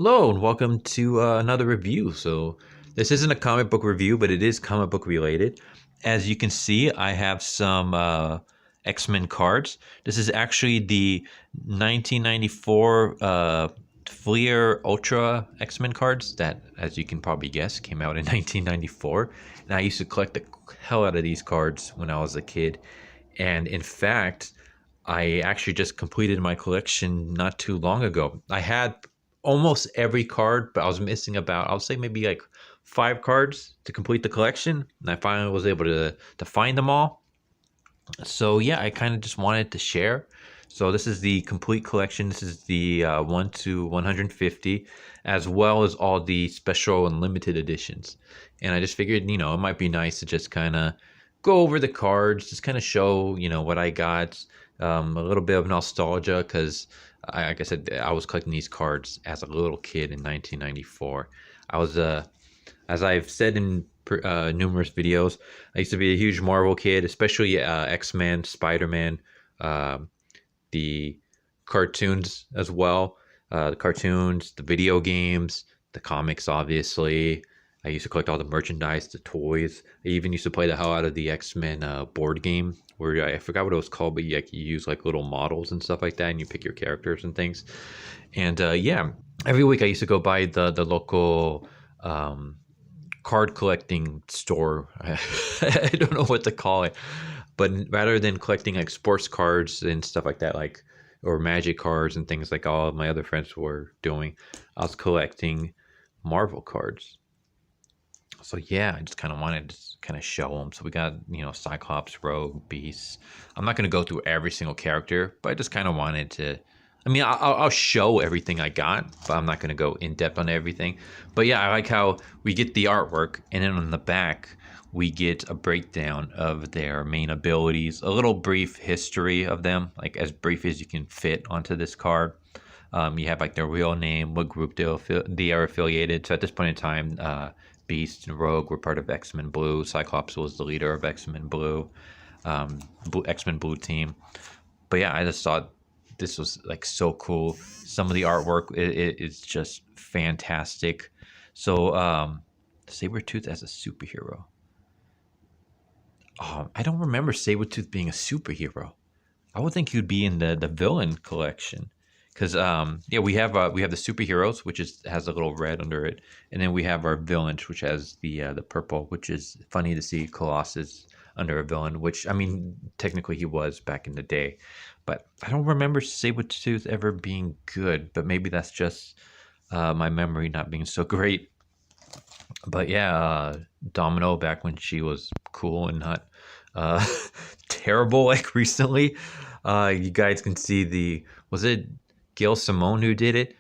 Hello and welcome to another review. So this isn't a comic book review, but it is comic book related. As you can see, I have some X-Men cards. This is actually the 1994 Fleer Ultra X-Men cards that, as you can probably guess, came out in 1994. And I used to collect the hell out of these cards when I was a kid. And in fact, I actually just completed my collection not too long ago. I had almost every card, but I was missing about, I'll say maybe like 5 cards to complete the collection. And I finally was able to find them all. So yeah, I kind of just wanted to share. So this is the complete collection. This is the 1 to 150, as well as all the special and limited editions. And I just figured, it might be nice to just kind of go over the cards, just kind of show, what I got, a little bit of nostalgia, because like I said, I was collecting these cards as a little kid in 1994. I was as I've said in numerous videos, I used to be a huge Marvel kid, especially X-Men, Spider-Man, uh, the cartoons as well. The cartoons, the video games, the comics, obviously. I used to collect all the merchandise, the toys. I even used to play the hell out of the X-Men board game, where I forgot what it was called, but you use like little models and stuff like that, and you pick your characters and things. And yeah, every week I used to go by the local card collecting store. I don't know what to call it, but rather than collecting like sports cards and stuff like that, like or magic cards and things like all of my other friends were doing, I was collecting Marvel cards. So yeah, I just kind of wanted to kind of show them. So we got Cyclops, Rogue, Beast. I'm not going to go through every single character, but I just kind of wanted to. I mean, I'll show everything I got, but I'm not going to go in depth on everything. But yeah, I like how we get the artwork, and then on the back we get a breakdown of their main abilities, a little brief history of them, like as brief as you can fit onto this card. You have like their real name, what group they are affiliated. So at this point in time, Beast and Rogue were part of X-Men Blue. Cyclops was the leader of X-Men Blue, X-Men Blue team. But yeah, I just thought this was like so cool. Some of the artwork is just fantastic. So Sabretooth as a superhero. I don't remember Sabretooth being a superhero. I would think he'd be in the villain collection. Because yeah, we have the superheroes, which has a little red under it, and then we have our villains, which has the purple, which is funny to see Colossus under a villain. Which I mean, technically he was back in the day, but I don't remember Sabretooth ever being good. But maybe that's just my memory not being so great. But yeah, Domino back when she was cool and not uh, terrible like recently. You guys can see was it Gail Simone who did it?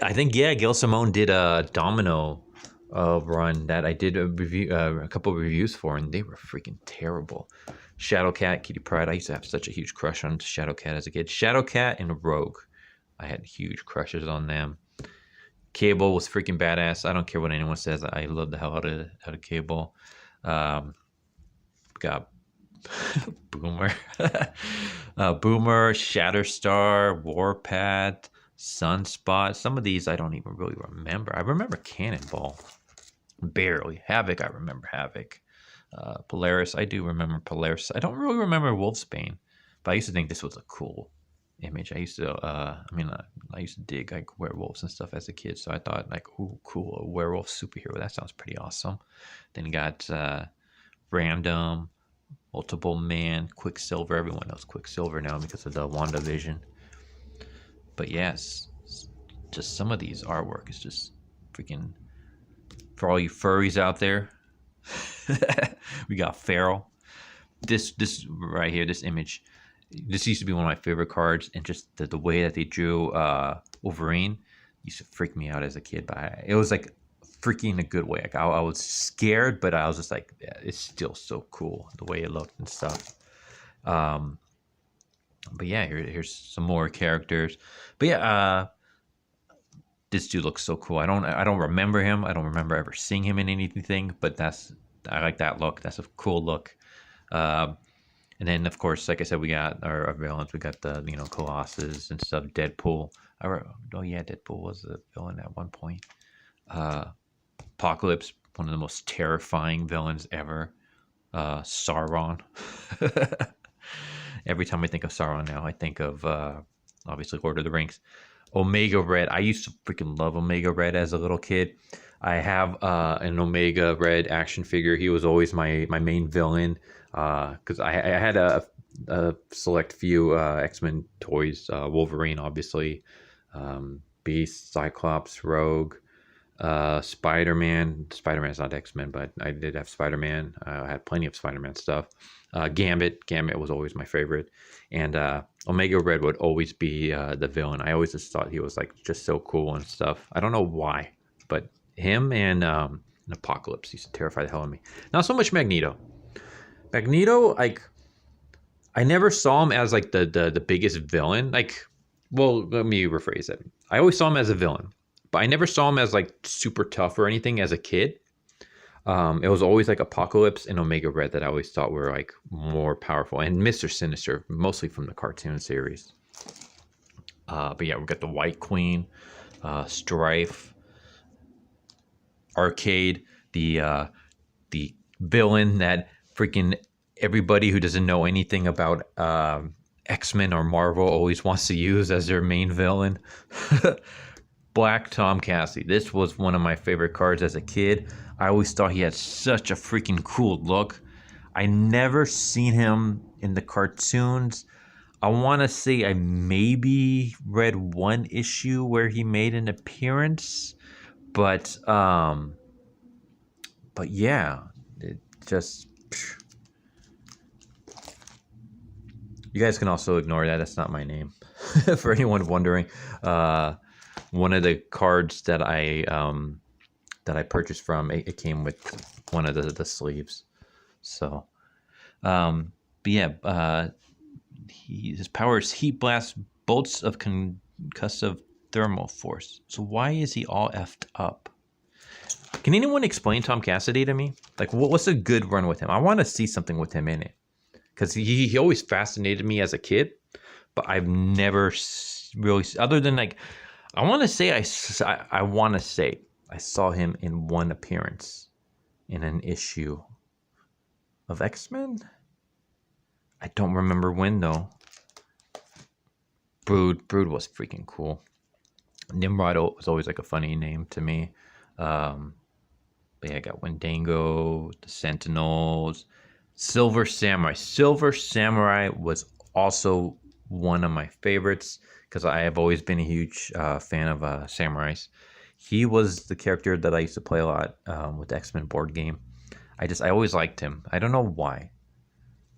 I think yeah, Gail Simone did a Domino run that I did a couple of reviews for, and they were freaking terrible. Shadowcat, Kitty Pryde. I used to have such a huge crush on Shadowcat as a kid. Shadowcat and Rogue, I had huge crushes on them. Cable was freaking badass. I don't care what anyone says. I love the hell out of Cable. Got Boomer, Boomer, Shatterstar, Warpath, Sunspot. Some of these I don't even really remember. I remember Cannonball, barely. Havoc, I remember Havoc. Polaris, I do remember Polaris. I don't really remember Wolfsbane, but I used to think this was a cool image. I used to, I used to dig like werewolves and stuff as a kid, so I thought like, ooh, cool, a werewolf superhero. That sounds pretty awesome. Then you got Random, Multiple Man, Quicksilver. Everyone knows Quicksilver now because of the WandaVision. But yes, just some of these artwork is just freaking for all you furries out there. We got Feral. This right here, this image. This used to be one of my favorite cards, and just the way that they drew Wolverine used to freak me out as a kid. But it was like freaking in a good way. Like I was scared, but I was just like, yeah, it's still so cool the way it looked and stuff. But yeah, here's some more characters. But yeah, this dude looks so cool. I don't remember him. I don't remember ever seeing him in anything. But I like that look. That's a cool look. And then, of course, like I said, we got our villains. We got the, you know, Colossus and stuff. Deadpool. Oh yeah, Deadpool was a villain at one point. Apocalypse, one of the most terrifying villains ever. Sauron. Every time I think of Sauron now, I think of obviously Lord of the Rings. Omega Red. I used to freaking love Omega Red as a little kid. I have an Omega Red action figure. He was always my main villain because I had a select few X-Men toys. Wolverine, obviously. Beast, Cyclops, Rogue, Spider-Man. Spider-Man's not X-Men, but I did have Spider-Man. I had plenty of Spider-Man stuff. Gambit. Gambit was always my favorite. And Omega Red would always be the villain. I always just thought he was like just so cool and stuff. I don't know why, but him and Apocalypse used to terrify the hell out of me. Not so much Magneto. Magneto, like, I never saw him as like the biggest villain. Like, well, let me rephrase it. I always saw him as a villain, but I never saw him as like super tough or anything as a kid. It was always like Apocalypse and Omega Red that I always thought were like more powerful, and Mr. Sinister, mostly from the cartoon series. But yeah, we got the White Queen, Strife, Arcade, the villain that freaking everybody who doesn't know anything about X-Men or Marvel always wants to use as their main villain. Black Tom Cassie. This was one of my favorite cards as a kid. I always thought he had such a freaking cool look. I never seen him in the cartoons. I want to say I maybe read one issue where he made an appearance, but yeah, it just. You guys can also ignore that. That's not my name. For anyone wondering, one of the cards that I purchased from it came with one of the sleeves. So, but yeah, his power is heat blast, bolts of concussive thermal force. So why is he all effed up? Can anyone explain Tom Cassidy to me? Like, what's a good run with him? I want to see something with him in it. Because he always fascinated me as a kid, but I've never really, other than like, I want to say I saw him in one appearance in an issue of X-Men. I don't remember when though. Brood was freaking cool. Nimrod was always like a funny name to me. But yeah, I got Wendigo, the Sentinels. Silver Samurai. Silver Samurai was also one of my favorites because I have always been a huge fan of samurais. He was the character that I used to play a lot with the X-Men board game. I always liked him. I don't know why.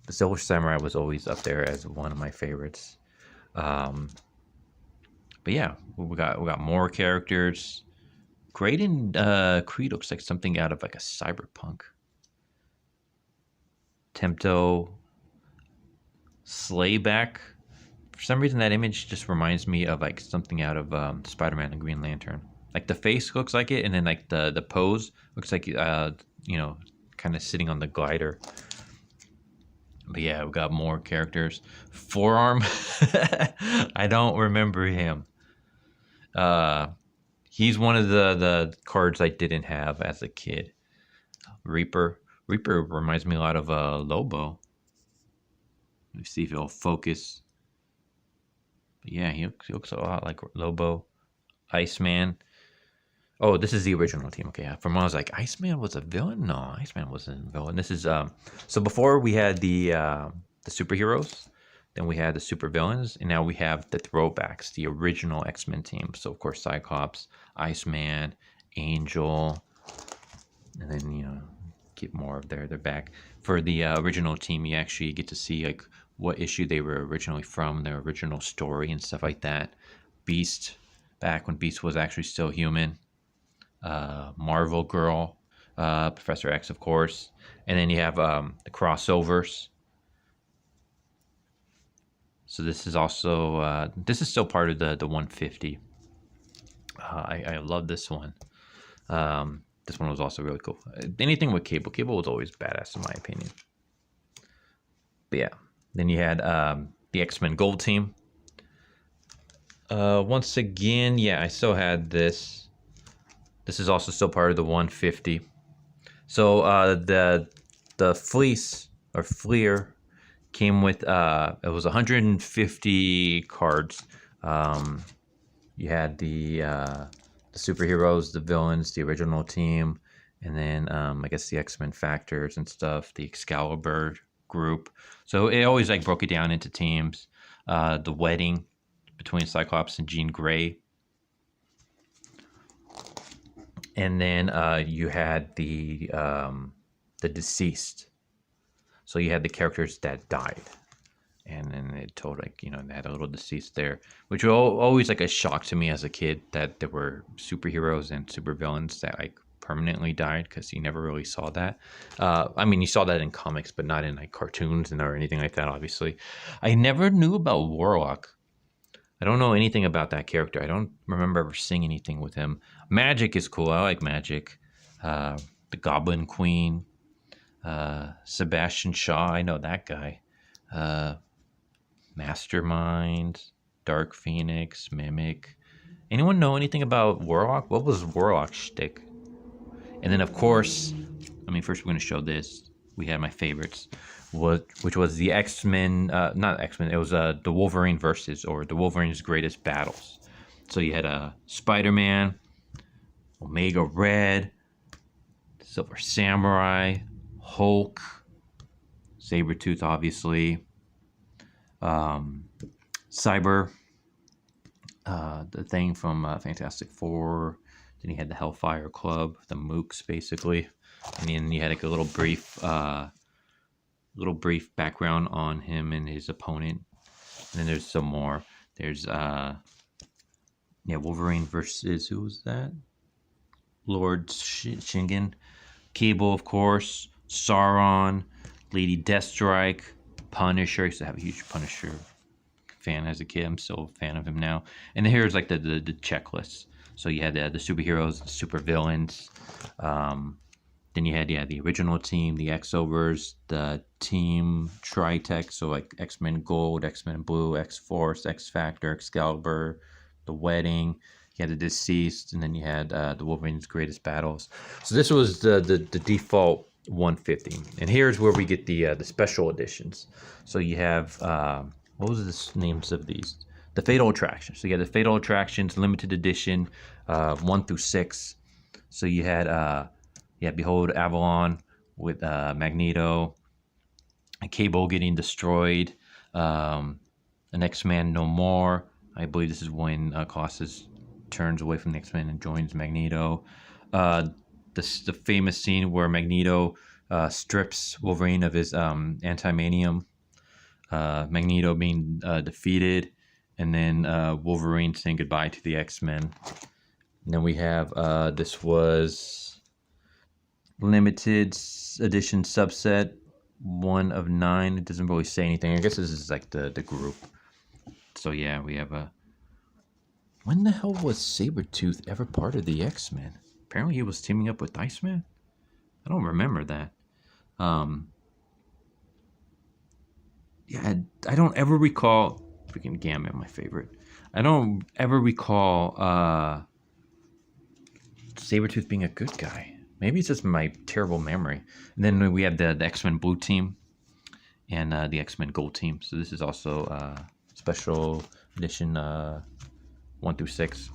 The Silver Samurai was always up there as one of my favorites. But yeah, we got more characters. Graydon Creed looks like something out of like a cyberpunk. Tempto, Slayback. For some reason, that image just reminds me of like something out of Spider-Man and Green Lantern. Like the face looks like it, and then like the pose looks like kind of sitting on the glider. But yeah, we got more characters. Forearm, I don't remember him. He's one of the cards I didn't have as a kid. Reaper reminds me a lot of Lobo. Let me see if it'll focus. But yeah, he looks a lot like Lobo. Iceman. Oh, this is the original team. Okay, from when I was like, Iceman was a villain? No, Iceman wasn't a villain. This is so before we had the superheroes, then we had the supervillains, and now we have the throwbacks, the original X-Men team. So of course, Cyclops, Iceman, Angel, and then get more of their back. For the original team, you actually get to see like what issue they were originally from, their original story and stuff like that. Beast, back when Beast was actually still human. Marvel Girl, Professor X, of course. And then you have the crossovers. So this is also, this is still part of the 150. I love this one. This one was also really cool. Anything with Cable was always badass in my opinion. But yeah, Then you had the X-Men Gold Team. Once again, yeah, I still had this. This is also still part of the 150. So the fleece or fleer came with it was 150 cards. You had the superheroes, the villains, the original team, and then I guess the X-Men factors and stuff, the Excalibur group. So it always like broke it down into teams. The wedding between Cyclops and Jean Grey. And then you had the deceased. So you had the characters that died. And then it told, like, you know, they had a little deceased there, which was always like a shock to me as a kid that there were superheroes and supervillains that like permanently died, because you never really saw that. I mean, you saw that in comics, but not in like cartoons or anything like that, obviously. I never knew about Warlock. I don't know anything about that character. I don't remember ever seeing anything with him. Magik is cool. I like Magik. The Goblin Queen. Sebastian Shaw. I know that guy. Mastermind. Dark Phoenix. Mimic. Anyone know anything about Warlock? What was Warlock's shtick? And then, of course, I mean, first we're going to show this. We had my favorites, which was the X-Men, not X-Men, it was the Wolverine versus, or the Wolverine's Greatest Battles. So you had Spider-Man, Omega Red, Silver Samurai, Hulk, Sabretooth, obviously, Cyber, the Thing from Fantastic Four. Then you had the Hellfire Club, the Mooks, basically. And then you had like a little brief background on him and his opponent. And then there's some more. There's Wolverine versus, who was that? Lord Shingen. Cable, of course. Sauron. Lady Deathstrike. Punisher. I used to have a huge Punisher fan as a kid. I'm still a fan of him now. And then here's like the checklist. So you had the superheroes, the supervillains. Then you had the original team, the X-Overs, the Team Tritech, so like X-Men Gold, X-Men Blue, X-Force, X-Factor, Excalibur, the Wedding. You had the Deceased, and then you had the Wolverine's Greatest Battles. So this was the default 150. And here's where we get the special editions. So you have, what was the names of these? The Fatal Attractions. So you had the Fatal Attractions, limited edition, 1 through 6. So you had Behold Avalon with Magneto, Cable getting destroyed, an X-Man No More. I believe this is when Colossus turns away from the X-Men and joins Magneto. The famous scene where Magneto strips Wolverine of his antimanium. Magneto being defeated, and then Wolverine saying goodbye to the X-Men. And then we have this was limited edition subset 1 of 9. It doesn't really say anything. I guess this is like the group. So yeah, we have a. When the hell was Sabretooth ever part of the X-Men? Apparently he was teaming up with Iceman. I don't remember that. Yeah, I don't ever recall. Freaking Gambit, my favorite. I don't ever recall Sabretooth being a good guy. Maybe it's just my terrible memory. And then we have the X-Men Blue Team and the X-Men Gold Team. So this is also special edition 1 through 6.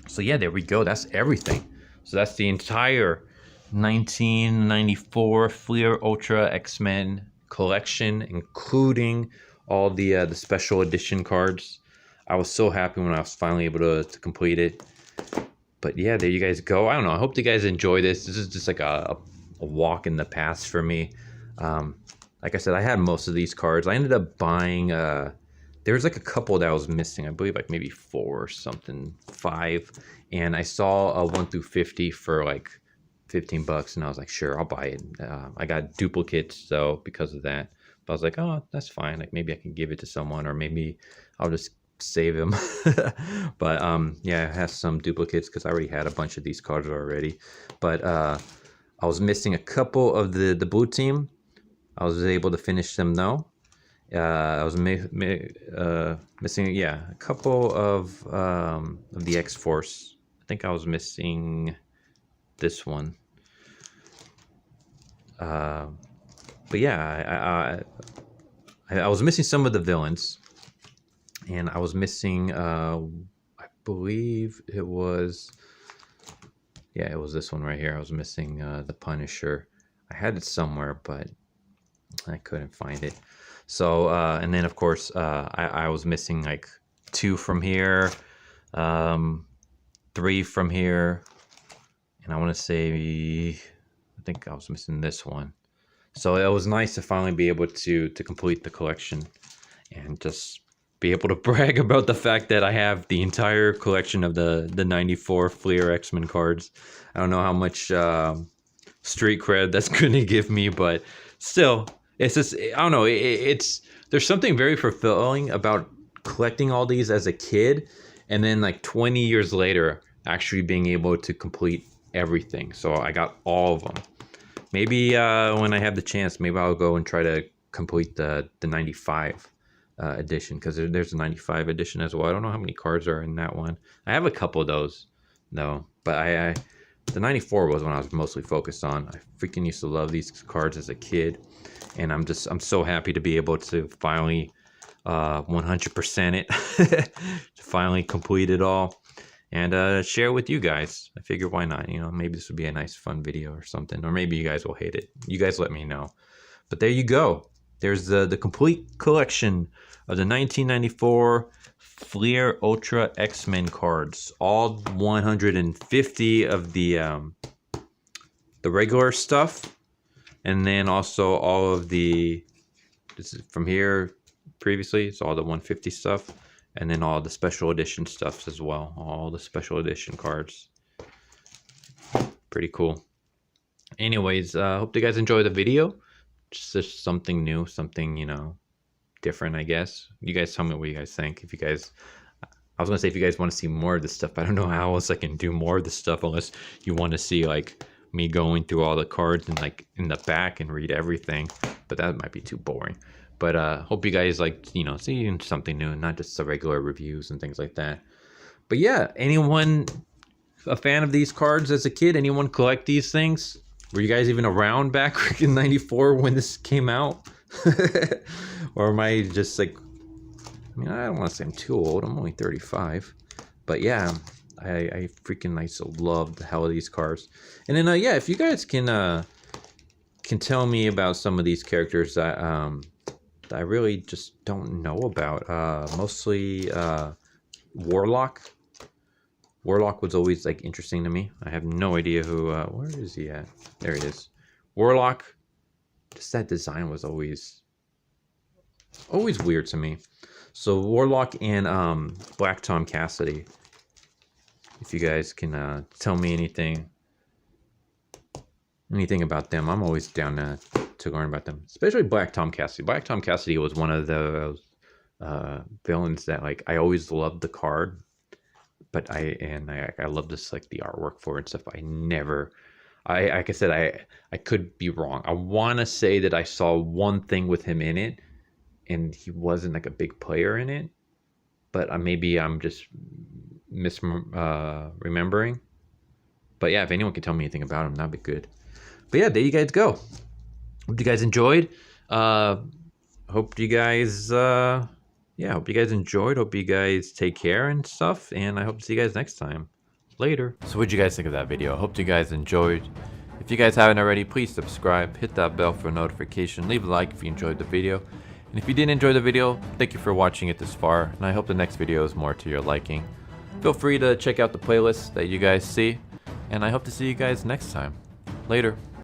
So yeah, there we go. That's everything. So that's the entire 1994 Fleer Ultra X-Men collection, including all the special edition cards. I was so happy when I was finally able to complete it. But yeah, there you guys go. I don't know. I hope you guys enjoy this. This is just like a walk in the past for me. Like I said, I had most of these cards. I ended up buying, there was like a couple that I was missing. I believe like maybe 4 or something, 5. And I saw a 1 through 50 for like $15, and I was like, sure, I'll buy it. I got duplicates, so because of that. But I was like, oh, that's fine. Like maybe I can give it to someone, or maybe I'll just save them. But yeah, it has some duplicates because I already had a bunch of these cards already. But I was missing a couple of the blue team. I was able to finish them though. I was missing, yeah, a couple of the X-Force. I think I was missing this one. But yeah, I was missing some of the villains, and I was missing, I believe it was, yeah, it was this one right here. I was missing the Punisher. I had it somewhere, but I couldn't find it. So, and then of course, I was missing like 2 from here, 3 from here, and I want to say, I think I was missing this one. So it was nice to finally be able to complete the collection and just be able to brag about the fact that I have the entire collection of the 94 Fleer X-Men cards. I don't know how much street cred that's going to give me, but still, it's just, I don't know, it's there's something very fulfilling about collecting all these as a kid, and then like 20 years later actually being able to complete everything. So I got all of them. Maybe when I have the chance, maybe I'll go and try to complete the 95 edition, because there's a 95 edition as well. I don't know how many cards are in that one. I have a couple of those, no, but the 94 was when I was mostly focused on. I freaking used to love these cards as a kid, and I'm so happy to be able to finally 100% it, to finally complete it all, and share it with you guys. I figured, why not? You know, maybe this would be a nice fun video or something, or maybe you guys will hate it. You guys let me know. But there you go. There's the complete collection of the 1994 Fleer Ultra X-Men cards. All 150 of the regular stuff, and then also all of the, this is from here previously, it's all the 150 stuff, and then all the special edition stuff as well. All the special edition cards. Pretty cool. Anyways, hope you guys enjoy the video. Just something new, something, you know, different, I guess. You guys tell me what you guys think. If you guys, I was gonna say if you guys want to see more of this stuff, but I don't know how else I can do more of this stuff unless you want to see like me going through all the cards and like in the back and read everything. But that might be too boring. But hope you guys like, you know, seeing something new and not just the regular reviews and things like that. But yeah, anyone a fan of these cards as a kid? Anyone collect these things? Were you guys even around back in 94 when this came out? Or am I just like, I mean, I don't want to say I'm too old. I'm only 35. But yeah, I freaking used to love the hell of these cards. And then, yeah, if you guys can tell me about some of these characters that I really just don't know about. Mostly Warlock. Warlock was always like interesting to me. I have no idea who, where is he at? There he is. Warlock. Just that design was always weird to me. So Warlock and Black Tom Cassidy. If you guys can tell me anything about them, I'm always down to learn about them. Especially Black Tom Cassidy. Black Tom Cassidy was one of those villains that like I always loved the card, but I love this like the artwork for it and stuff. I never, like I said, I could be wrong. I want to say that I saw one thing with him in it, and he wasn't like a big player in it, but maybe I'm just remembering. But yeah, if anyone can tell me anything about him, that'd be good. But yeah, there you guys go. Hope you guys enjoyed. Hope you guys hope you guys enjoyed. Hope you guys take care and stuff, and I hope to see you guys next time. Later. So what'd you guys think of that video? I hope you guys enjoyed. If you guys haven't already, please subscribe, hit that bell for notification, leave a like if you enjoyed the video. And if you didn't enjoy the video, thank you for watching it this far, and I hope the next video is more to your liking. Feel free to check out the playlist that you guys see, and I hope to see you guys next time. Later.